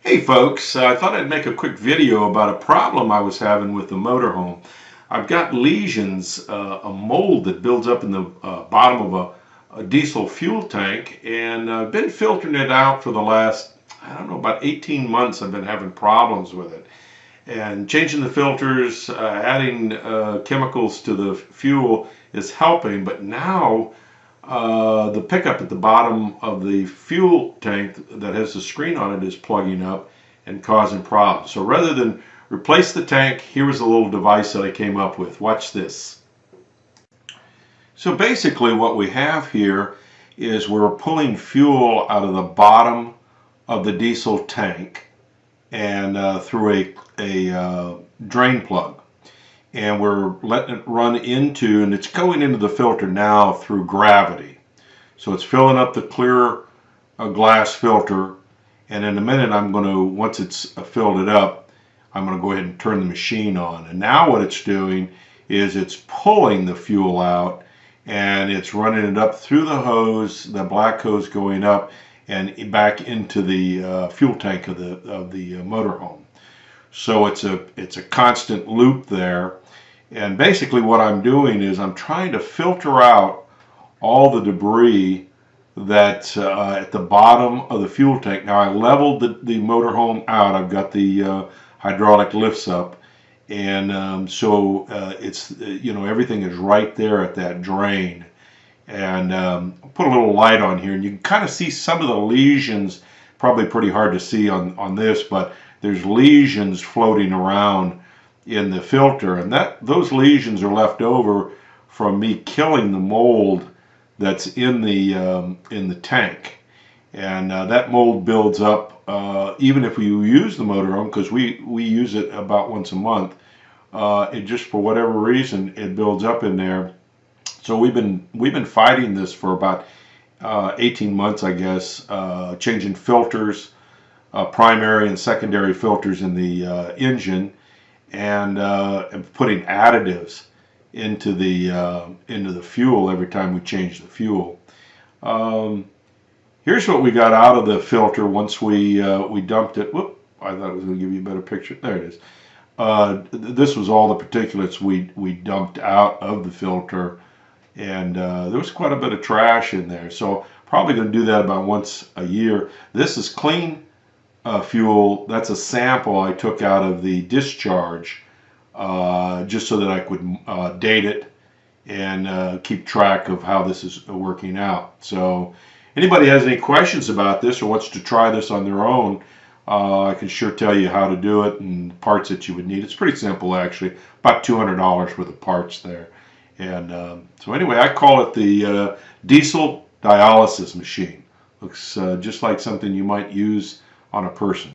Hey folks, I thought I'd make a quick video about a problem I was having with the motorhome. I've got lesions, a mold that builds up in the bottom of a diesel fuel tank, and I've been filtering it out for the last, I don't know, about 18 months. I've been having problems with it. And changing the filters, adding chemicals to the fuel is helping, but now the pickup at the bottom of the fuel tank that has the screen on it is plugging up and causing problems. So rather than replace the tank, here was a little device that I came up with. Watch this. So basically what we have here is we're pulling fuel out of the bottom of the diesel tank and through a drain plug. And we're letting it run into, and it's going into the filter now through gravity. So it's filling up the clear glass filter, and in a minute I'm going to, once it's filled it up, I'm going to go ahead and turn the machine on. And now what it's doing is it's pulling the fuel out, and it's running it up through the hose, the black hose going up and back into the fuel tank of the motorhome. So it's a constant loop there. And basically what I'm doing is I'm trying to filter out all the debris that's at the bottom of the fuel tank. Now I leveled the motorhome out. I've got the hydraulic lifts up, and so it's everything is right there at that drain. And put a little light on here, and you can kind of see some of the lesions. Probably pretty hard to see on this, but there's lesions floating around in the filter, and those lesions are left over from me killing the mold that's in the tank. And that mold builds up even if we use the motorhome, because we use it about once a month. It just, for whatever reason, it builds up in there. So we've been fighting this for about 18 months, I guess, changing filters, primary and secondary filters in the engine, and putting additives into the fuel every time we change the fuel. Here's what we got out of the filter once we dumped it. Whoop! I thought it was going to give you a better picture. There it is. This was all the particulates we dumped out of the filter, and there was quite a bit of trash in there. So probably going to do that about once a year. This is clean fuel. That's a sample I took out of the discharge, just so that I could date it and keep track of how this is working out. So anybody has any questions about this or wants to try this on their own, I can sure tell you how to do it and parts that you would need. It's pretty simple, actually. About $200 worth of parts there. And so anyway, I call it the diesel dialysis machine. Looks just like something you might use on a person.